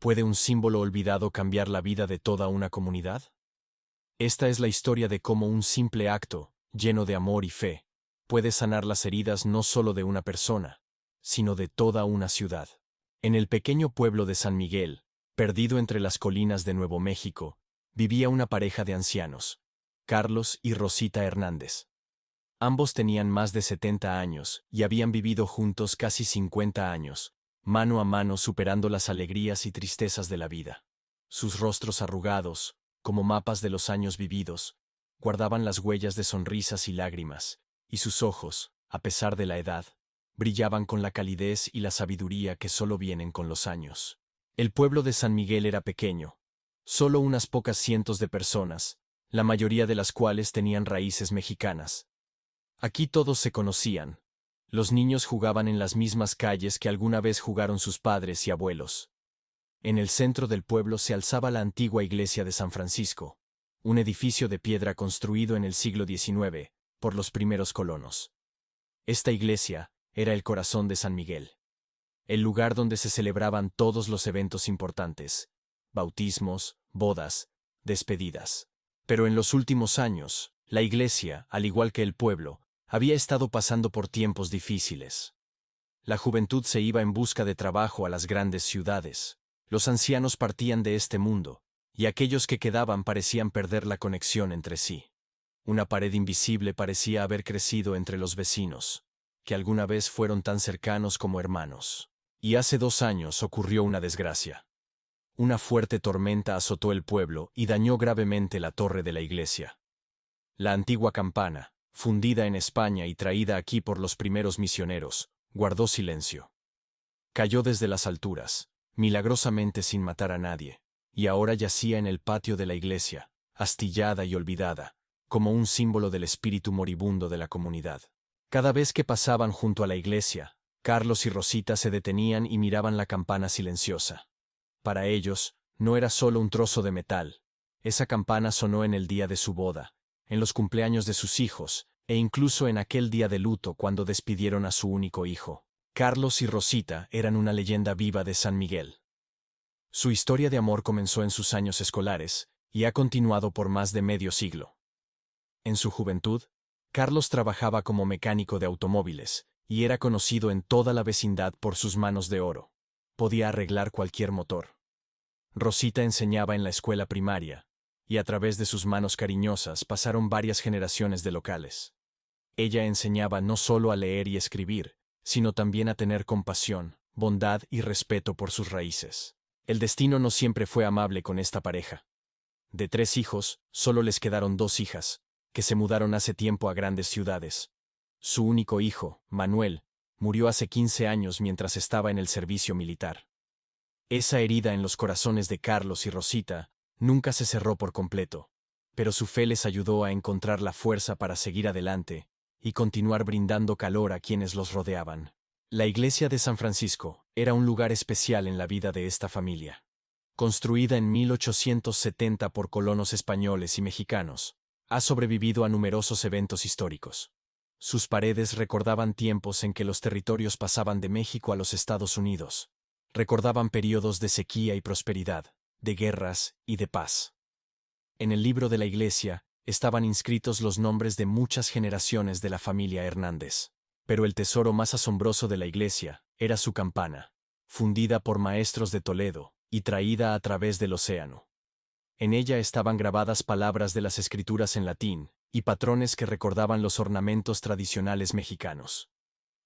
¿Puede un símbolo olvidado cambiar la vida de toda una comunidad? Esta es la historia de cómo un simple acto, lleno de amor y fe, puede sanar las heridas no solo de una persona, sino de toda una ciudad. En el pequeño pueblo de San Miguel, perdido entre las colinas de Nuevo México, vivía una pareja de ancianos, Carlos y Rosita Hernández. Ambos tenían más de 70 años y habían vivido juntos casi 50 años, mano a mano superando las alegrías y tristezas de la vida. Sus rostros arrugados, como mapas de los años vividos, guardaban las huellas de sonrisas y lágrimas, y sus ojos, a pesar de la edad, brillaban con la calidez y la sabiduría que solo vienen con los años. El pueblo de San Miguel era pequeño, solo unas pocas cientos de personas, la mayoría de las cuales tenían raíces mexicanas. Aquí todos se conocían. Los niños jugaban en las mismas calles que alguna vez jugaron sus padres y abuelos. En el centro del pueblo se alzaba la antigua iglesia de San Francisco, un edificio de piedra construido en el siglo XIX por los primeros colonos. Esta iglesia era el corazón de San Miguel, el lugar donde se celebraban todos los eventos importantes: bautismos, bodas, despedidas. Pero en los últimos años, la iglesia, al igual que el pueblo, había estado pasando por tiempos difíciles. La juventud se iba en busca de trabajo a las grandes ciudades. Los ancianos partían de este mundo, y aquellos que quedaban parecían perder la conexión entre sí. Una pared invisible parecía haber crecido entre los vecinos, que alguna vez fueron tan cercanos como hermanos. Y hace 2 años ocurrió una desgracia. Una fuerte tormenta azotó el pueblo y dañó gravemente la torre de la iglesia. La antigua campana, fundida en España y traída aquí por los primeros misioneros, guardó silencio. Cayó desde las alturas, milagrosamente sin matar a nadie, y ahora yacía en el patio de la iglesia, astillada y olvidada, como un símbolo del espíritu moribundo de la comunidad. Cada vez que pasaban junto a la iglesia, Carlos y Rosita se detenían y miraban la campana silenciosa. Para ellos, no era solo un trozo de metal. Esa campana sonó en el día de su boda, en los cumpleaños de sus hijos, e incluso en aquel día de luto cuando despidieron a su único hijo. Carlos y Rosita eran una leyenda viva de San Miguel. Su historia de amor comenzó en sus años escolares y ha continuado por más de medio siglo. En su juventud, Carlos trabajaba como mecánico de automóviles y era conocido en toda la vecindad por sus manos de oro. Podía arreglar cualquier motor. Rosita enseñaba en la escuela primaria, y a través de sus manos cariñosas pasaron varias generaciones de locales. Ella enseñaba no solo a leer y escribir, sino también a tener compasión, bondad y respeto por sus raíces. El destino no siempre fue amable con esta pareja. De 3 hijos, solo les quedaron 2 hijas, que se mudaron hace tiempo a grandes ciudades. Su único hijo, Manuel, murió hace 15 años mientras estaba en el servicio militar. Esa herida en los corazones de Carlos y Rosita nunca se cerró por completo, pero su fe les ayudó a encontrar la fuerza para seguir adelante y continuar brindando calor a quienes los rodeaban. La iglesia de San Francisco era un lugar especial en la vida de esta familia. Construida en 1870 por colonos españoles y mexicanos, ha sobrevivido a numerosos eventos históricos. Sus paredes recordaban tiempos en que los territorios pasaban de México a los Estados Unidos. Recordaban periodos de sequía y prosperidad, de guerras y de paz. En el libro de la iglesia estaban inscritos los nombres de muchas generaciones de la familia Hernández. Pero el tesoro más asombroso de la iglesia era su campana, fundida por maestros de Toledo y traída a través del océano. En ella estaban grabadas palabras de las escrituras en latín y patrones que recordaban los ornamentos tradicionales mexicanos.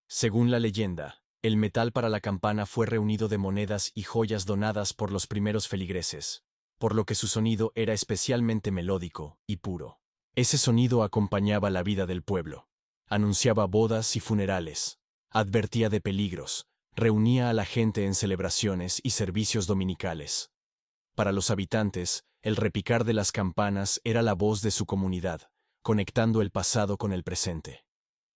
Según la leyenda, el metal para la campana fue reunido de monedas y joyas donadas por los primeros feligreses, por lo que su sonido era especialmente melódico y puro. Ese sonido acompañaba la vida del pueblo. Anunciaba bodas y funerales, advertía de peligros, reunía a la gente en celebraciones y servicios dominicales. Para los habitantes, el repicar de las campanas era la voz de su comunidad, conectando el pasado con el presente.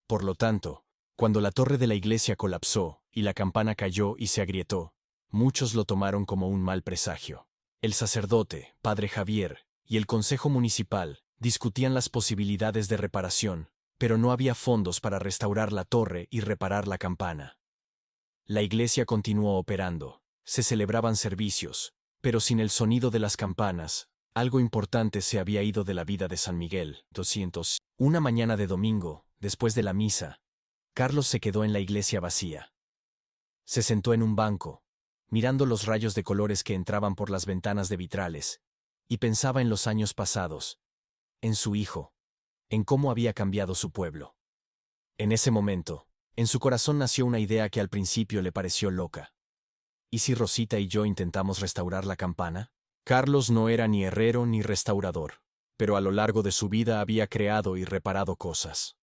Por lo tanto, cuando la torre de la iglesia colapsó y la campana cayó y se agrietó, muchos lo tomaron como un mal presagio. El sacerdote, Padre Javier, y el consejo municipal discutían las posibilidades de reparación, pero no había fondos para restaurar la torre y reparar la campana. La iglesia continuó operando, Se celebraban servicios, pero sin el sonido de las campanas, algo importante se había ido de la vida de San Miguel. 200. Una mañana de domingo, después de la misa, Carlos se quedó en la iglesia vacía. Se sentó en un banco, mirando los rayos de colores que entraban por las ventanas de vitrales, y pensaba en los años pasados, en su hijo, en cómo había cambiado su pueblo. En ese momento, en su corazón nació una idea que al principio le pareció loca. ¿Y si Rosita y yo intentamos restaurar la campana? Carlos no era ni herrero ni restaurador, pero a lo largo de su vida había creado y reparado cosas.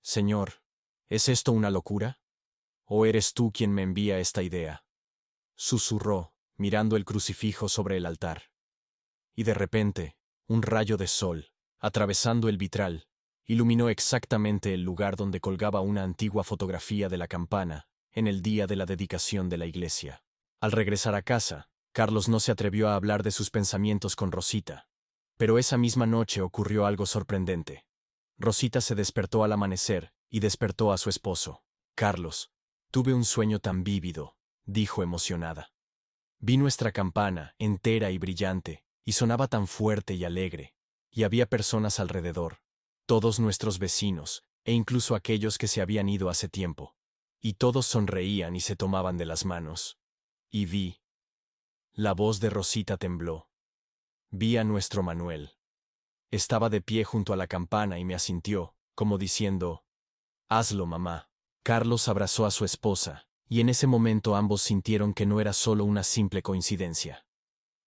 Señor, ¿es esto una locura? ¿O eres tú quien me envía esta idea? Susurró, mirando el crucifijo sobre el altar. Y de repente, un rayo de sol, atravesando el vitral, iluminó exactamente el lugar donde colgaba una antigua fotografía de la campana, en el día de la dedicación de la iglesia. Al regresar a casa, Carlos no se atrevió a hablar de sus pensamientos con Rosita. Pero esa misma noche ocurrió algo sorprendente. Rosita se despertó al amanecer y despertó a su esposo. Carlos, tuve un sueño tan vívido, dijo emocionada. Vi nuestra campana, entera y brillante, y sonaba tan fuerte y alegre, y había personas alrededor, todos nuestros vecinos, e incluso aquellos que se habían ido hace tiempo, y todos sonreían y se tomaban de las manos. Y vi. La voz de Rosita tembló. Vi a nuestro Manuel. Estaba de pie junto a la campana y me asintió, como diciendo, «Hazlo, mamá». Carlos abrazó a su esposa, y en ese momento ambos sintieron que no era solo una simple coincidencia.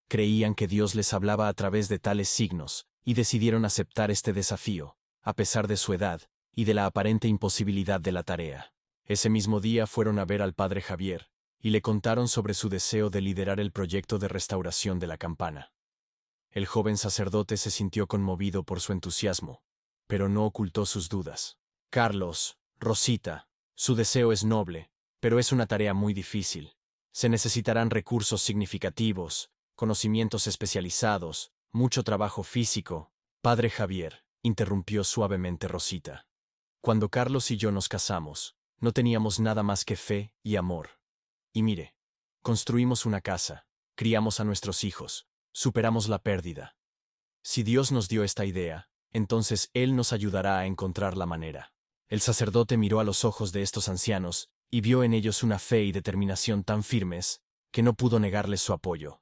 Creían que Dios les hablaba a través de tales signos, y decidieron aceptar este desafío, a pesar de su edad, y de la aparente imposibilidad de la tarea. Ese mismo día fueron a ver al padre Javier, y le contaron sobre su deseo de liderar el proyecto de restauración de la campana. El joven sacerdote se sintió conmovido por su entusiasmo, pero no ocultó sus dudas. Carlos, Rosita, su deseo es noble, pero es una tarea muy difícil. Se necesitarán recursos significativos, conocimientos especializados, mucho trabajo físico. Padre Javier, interrumpió suavemente Rosita. Cuando Carlos y yo nos casamos, no teníamos nada más que fe y amor. Y mire, construimos una casa, criamos a nuestros hijos, superamos la pérdida. Si Dios nos dio esta idea, entonces Él nos ayudará a encontrar la manera. El sacerdote miró a los ojos de estos ancianos y vio en ellos una fe y determinación tan firmes que no pudo negarles su apoyo.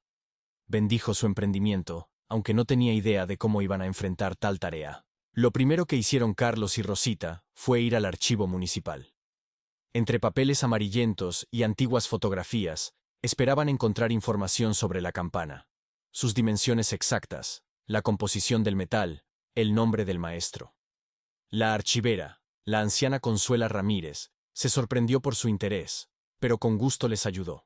Bendijo su emprendimiento, aunque no tenía idea de cómo iban a enfrentar tal tarea. Lo primero que hicieron Carlos y Rosita fue ir al archivo municipal. Entre papeles amarillentos y antiguas fotografías, esperaban encontrar información sobre la campana. Sus dimensiones exactas, la composición del metal, el nombre del maestro. La archivera, la anciana Consuela Ramírez, se sorprendió por su interés, pero con gusto les ayudó.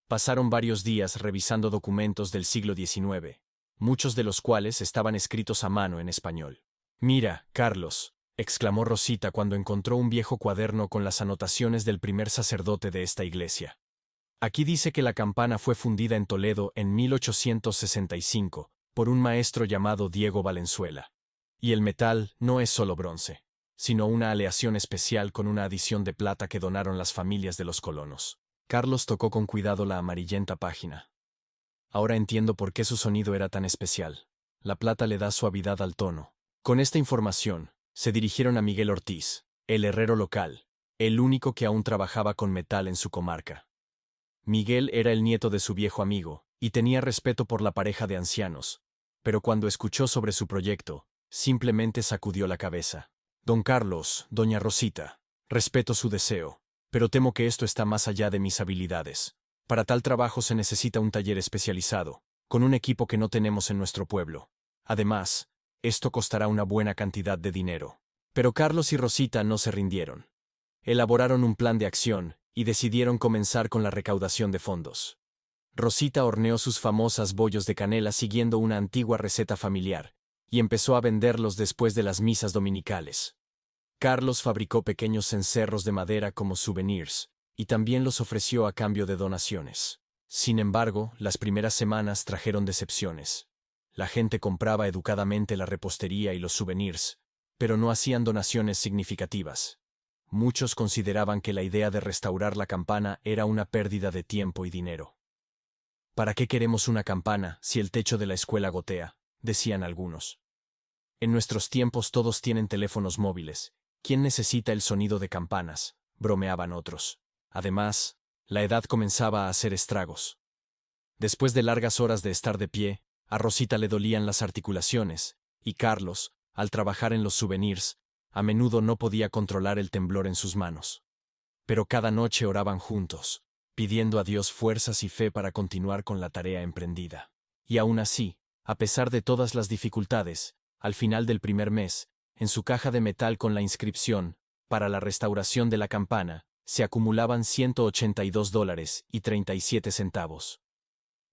Pasaron varios días revisando documentos del siglo XIX, muchos de los cuales estaban escritos a mano en español. «Mira, Carlos», exclamó Rosita cuando encontró un viejo cuaderno con las anotaciones del primer sacerdote de esta iglesia. Aquí dice que la campana fue fundida en Toledo en 1865 por un maestro llamado Diego Valenzuela. Y el metal no es solo bronce, sino una aleación especial con una adición de plata que donaron las familias de los colonos. Carlos tocó con cuidado la amarillenta página. Ahora entiendo por qué su sonido era tan especial. La plata le da suavidad al tono. Con esta información, se dirigieron a Miguel Ortiz, el herrero local, el único que aún trabajaba con metal en su comarca. Miguel era el nieto de su viejo amigo, y tenía respeto por la pareja de ancianos, pero cuando escuchó sobre su proyecto, simplemente sacudió la cabeza. «Don Carlos, doña Rosita, respeto su deseo, pero temo que esto está más allá de mis habilidades. Para tal trabajo se necesita un taller especializado, con un equipo que no tenemos en nuestro pueblo. Además, esto costará una buena cantidad de dinero». Pero Carlos y Rosita no se rindieron. Elaboraron un plan de acción y decidieron comenzar con la recaudación de fondos. Rosita horneó sus famosas bollos de canela siguiendo una antigua receta familiar, y empezó a venderlos después de las misas dominicales. Carlos fabricó pequeños cencerros de madera como souvenirs, y también los ofreció a cambio de donaciones. Sin embargo, las primeras semanas trajeron decepciones. La gente compraba educadamente la repostería y los souvenirs, pero no hacían donaciones significativas. muchos consideraban que la idea de restaurar la campana era una pérdida de tiempo y dinero. ¿Para qué queremos una campana si el techo de la escuela gotea?, decían algunos. En nuestros tiempos todos tienen teléfonos móviles. ¿Quién necesita el sonido de campanas?, bromeaban otros. Además, la edad comenzaba a hacer estragos. Después de largas horas de estar de pie, a Rosita le dolían las articulaciones, y Carlos, al trabajar en los souvenirs, a menudo no podía controlar el temblor en sus manos. Pero cada noche oraban juntos, pidiendo a Dios fuerzas y fe para continuar con la tarea emprendida. Y aún así, a pesar de todas las dificultades, al final del primer mes, en su caja de metal con la inscripción, para la restauración de la campana, se acumulaban $182.37.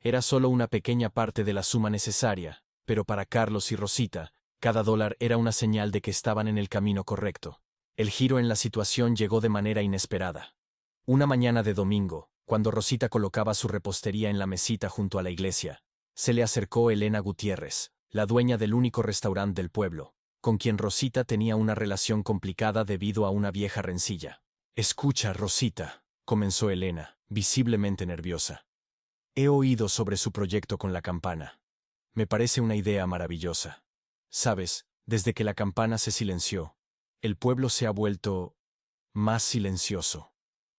Era solo una pequeña parte de la suma necesaria, pero para Carlos y Rosita, cada dólar era una señal de que estaban en el camino correcto. El giro en la situación llegó de manera inesperada. Una mañana de domingo, cuando Rosita colocaba su repostería en la mesita junto a la iglesia, se le acercó Elena Gutiérrez, la dueña del único restaurante del pueblo, con quien Rosita tenía una relación complicada debido a una vieja rencilla. «Escucha, Rosita», comenzó Elena, visiblemente nerviosa. «He oído sobre su proyecto con la campana. Me parece una idea maravillosa. Sabes, desde que la campana se silenció, el pueblo se ha vuelto más silencioso.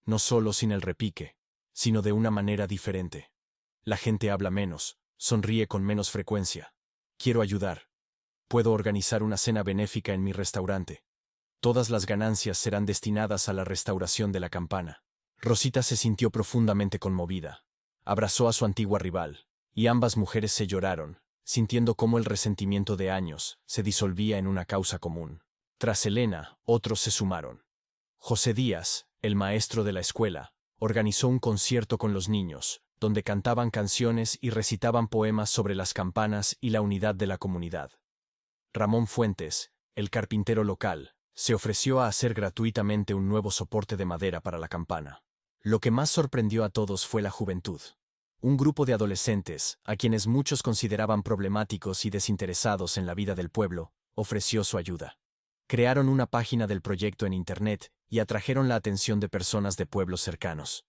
No solo sin el repique, sino de una manera diferente. La gente habla menos, sonríe con menos frecuencia. Quiero ayudar. Puedo organizar una cena benéfica en mi restaurante. Todas las ganancias serán destinadas a la restauración de la campana». Rosita se sintió profundamente conmovida. Abrazó a su antigua rival, y ambas mujeres se lloraron, sintiendo cómo el resentimiento de años se disolvía en una causa común. Tras Elena, otros se sumaron. José Díaz, el maestro de la escuela, organizó un concierto con los niños, donde cantaban canciones y recitaban poemas sobre las campanas y la unidad de la comunidad. Ramón Fuentes, el carpintero local, se ofreció a hacer gratuitamente un nuevo soporte de madera para la campana. Lo que más sorprendió a todos fue la juventud. Un grupo de adolescentes, a quienes muchos consideraban problemáticos y desinteresados en la vida del pueblo, ofreció su ayuda. Crearon una página del proyecto en Internet y atrajeron la atención de personas de pueblos cercanos.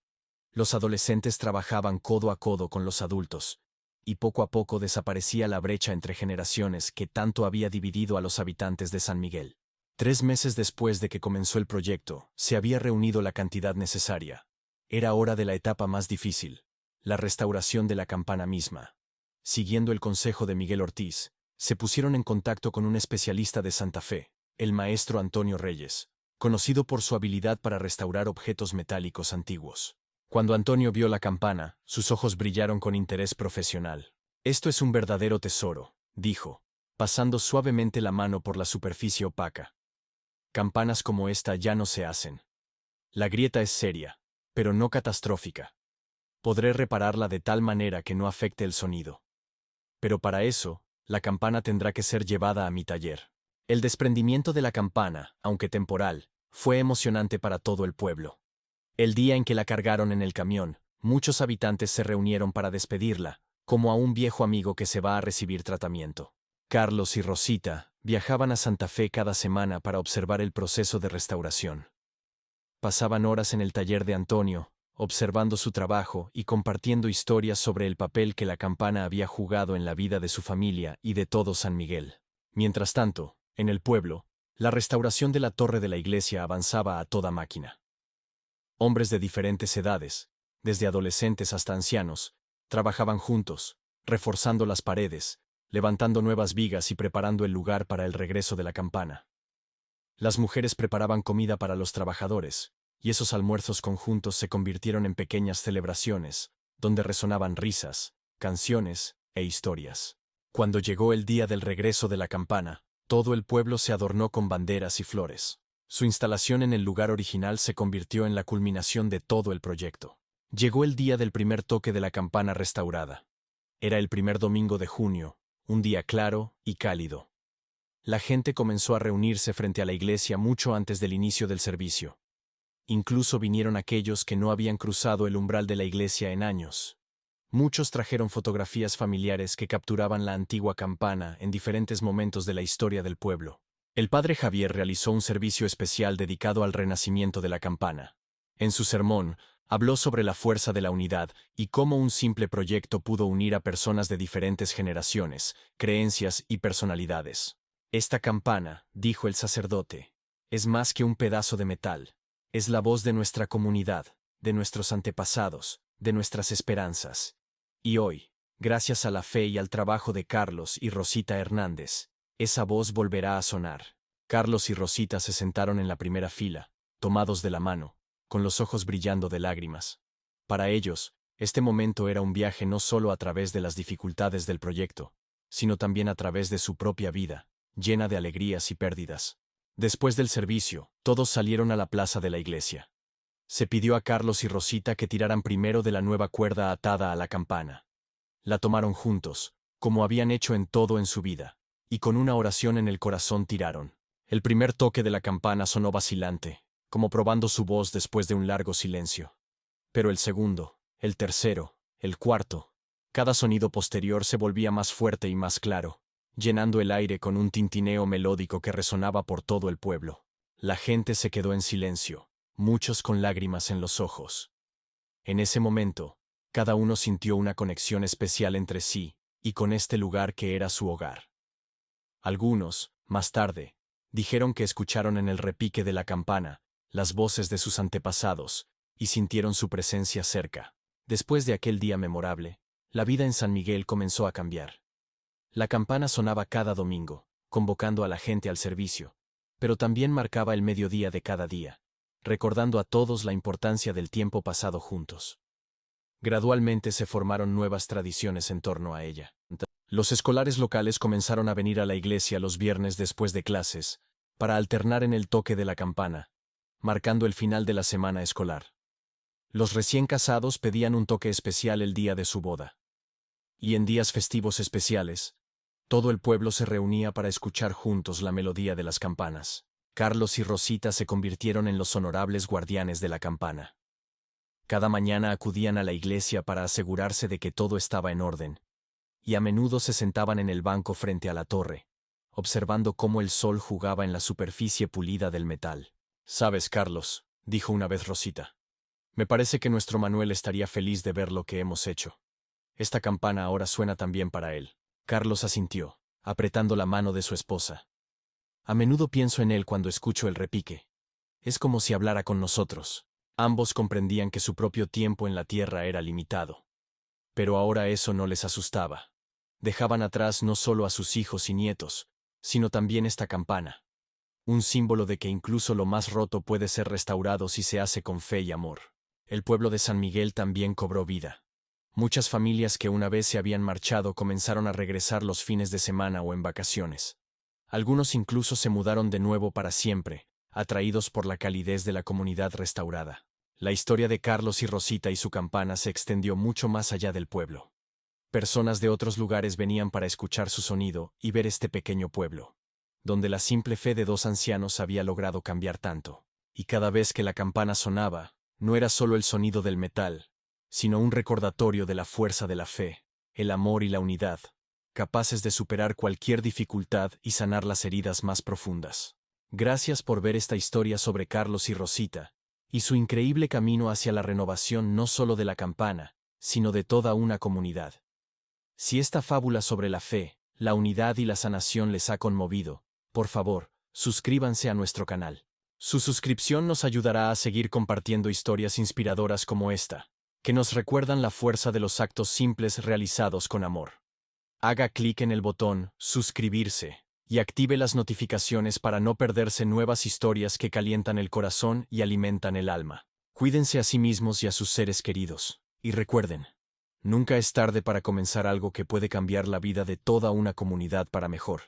Los adolescentes trabajaban codo a codo con los adultos, y poco a poco desaparecía la brecha entre generaciones que tanto había dividido a los habitantes de San Miguel. 3 meses después de que comenzó el proyecto, se había reunido la cantidad necesaria. Era hora de la etapa más difícil, la restauración de la campana misma. Siguiendo el consejo de Miguel Ortiz, se pusieron en contacto con un especialista de Santa Fe, el maestro Antonio Reyes, conocido por su habilidad para restaurar objetos metálicos antiguos. Cuando Antonio vio la campana, sus ojos brillaron con interés profesional. «Esto es un verdadero tesoro», dijo, pasando suavemente la mano por la superficie opaca. «Campanas como esta ya no se hacen. La grieta es seria, pero no catastrófica. Podré repararla de tal manera que no afecte el sonido. Pero para eso, la campana tendrá que ser llevada a mi taller». El desprendimiento de la campana, aunque temporal, fue emocionante para todo el pueblo. El día en que la cargaron en el camión, muchos habitantes se reunieron para despedirla, como a un viejo amigo que se va a recibir tratamiento. Carlos y Rosita viajaban a Santa Fe cada semana para observar el proceso de restauración. Pasaban horas en el taller de Antonio, observando su trabajo y compartiendo historias sobre el papel que la campana había jugado en la vida de su familia y de todo San Miguel. Mientras tanto, en el pueblo, la restauración de la torre de la iglesia avanzaba a toda máquina. Hombres de diferentes edades, desde adolescentes hasta ancianos, trabajaban juntos, reforzando las paredes, levantando nuevas vigas y preparando el lugar para el regreso de la campana. Las mujeres preparaban comida para los trabajadores, y esos almuerzos conjuntos se convirtieron en pequeñas celebraciones, donde resonaban risas, canciones e historias. Cuando llegó el día del regreso de la campana, todo el pueblo se adornó con banderas y flores. Su instalación en el lugar original se convirtió en la culminación de todo el proyecto. Llegó el día del primer toque de la campana restaurada. Era el primer domingo de junio, un día claro y cálido. La gente comenzó a reunirse frente a la iglesia mucho antes del inicio del servicio. Incluso vinieron aquellos que no habían cruzado el umbral de la iglesia en años. Muchos trajeron fotografías familiares que capturaban la antigua campana en diferentes momentos de la historia del pueblo. El padre Javier realizó un servicio especial dedicado al renacimiento de la campana. En su sermón, habló sobre la fuerza de la unidad y cómo un simple proyecto pudo unir a personas de diferentes generaciones, creencias y personalidades. Esta campana, dijo el sacerdote, es más que un pedazo de metal. Es la voz de nuestra comunidad, de nuestros antepasados, de nuestras esperanzas. Y hoy, gracias a la fe y al trabajo de Carlos y Rosita Hernández, esa voz volverá a sonar. Carlos y Rosita se sentaron en la primera fila, tomados de la mano, con los ojos brillando de lágrimas. Para ellos, este momento era un viaje no solo a través de las dificultades del proyecto, sino también a través de su propia vida, llena de alegrías y pérdidas. Después del servicio, todos salieron a la plaza de la iglesia. Se pidió a Carlos y Rosita que tiraran primero de la nueva cuerda atada a la campana. La tomaron juntos, como habían hecho en todo en su vida, y con una oración en el corazón tiraron. El primer toque de la campana sonó vacilante, como probando su voz después de un largo silencio. Pero el segundo, el tercero, el cuarto, cada sonido posterior se volvía más fuerte y más claro, llenando el aire con un tintineo melódico que resonaba por todo el pueblo. La gente se quedó en silencio, muchos con lágrimas en los ojos. En ese momento, cada uno sintió una conexión especial entre sí y con este lugar que era su hogar. Algunos, más tarde, dijeron que escucharon en el repique de la campana las voces de sus antepasados y sintieron su presencia cerca. Después de aquel día memorable, la vida en San Miguel comenzó a cambiar. La campana sonaba cada domingo, convocando a la gente al servicio, pero también marcaba el mediodía de cada día, recordando a todos la importancia del tiempo pasado juntos. Gradualmente se formaron nuevas tradiciones en torno a ella. Los escolares locales comenzaron a venir a la iglesia los viernes después de clases, para alternar en el toque de la campana, marcando el final de la semana escolar. Los recién casados pedían un toque especial el día de su boda. Y en días festivos especiales, todo el pueblo se reunía para escuchar juntos la melodía de las campanas. Carlos y Rosita se convirtieron en los honorables guardianes de la campana. Cada mañana acudían a la iglesia para asegurarse de que todo estaba en orden, y a menudo se sentaban en el banco frente a la torre, observando cómo el sol jugaba en la superficie pulida del metal. «Sabes, Carlos», dijo una vez Rosita, «me parece que nuestro Manuel estaría feliz de ver lo que hemos hecho. Esta campana ahora suena también para él». Carlos asintió, apretando la mano de su esposa. «A menudo pienso en él cuando escucho el repique. Es como si hablara con nosotros». Ambos comprendían que su propio tiempo en la tierra era limitado. Pero ahora eso no les asustaba. Dejaban atrás no solo a sus hijos y nietos, sino también esta campana. Un símbolo de que incluso lo más roto puede ser restaurado si se hace con fe y amor. El pueblo de San Miguel también cobró vida. Muchas familias que una vez se habían marchado comenzaron a regresar los fines de semana o en vacaciones. Algunos incluso se mudaron de nuevo para siempre, atraídos por la calidez de la comunidad restaurada. La historia de Carlos y Rosita y su campana se extendió mucho más allá del pueblo. Personas de otros lugares venían para escuchar su sonido y ver este pequeño pueblo, donde la simple fe de dos ancianos había logrado cambiar tanto. Y cada vez que la campana sonaba, no era solo el sonido del metal, sino un recordatorio de la fuerza de la fe, el amor y la unidad, capaces de superar cualquier dificultad y sanar las heridas más profundas. Gracias por ver esta historia sobre Carlos y Rosita, y su increíble camino hacia la renovación no solo de la campana, sino de toda una comunidad. Si esta fábula sobre la fe, la unidad y la sanación les ha conmovido, por favor, suscríbanse a nuestro canal. Su suscripción nos ayudará a seguir compartiendo historias inspiradoras como esta, que nos recuerdan la fuerza de los actos simples realizados con amor. Haga clic en el botón suscribirse y active las notificaciones para no perderse nuevas historias que calientan el corazón y alimentan el alma. Cuídense a sí mismos y a sus seres queridos. Y recuerden, nunca es tarde para comenzar algo que puede cambiar la vida de toda una comunidad para mejor.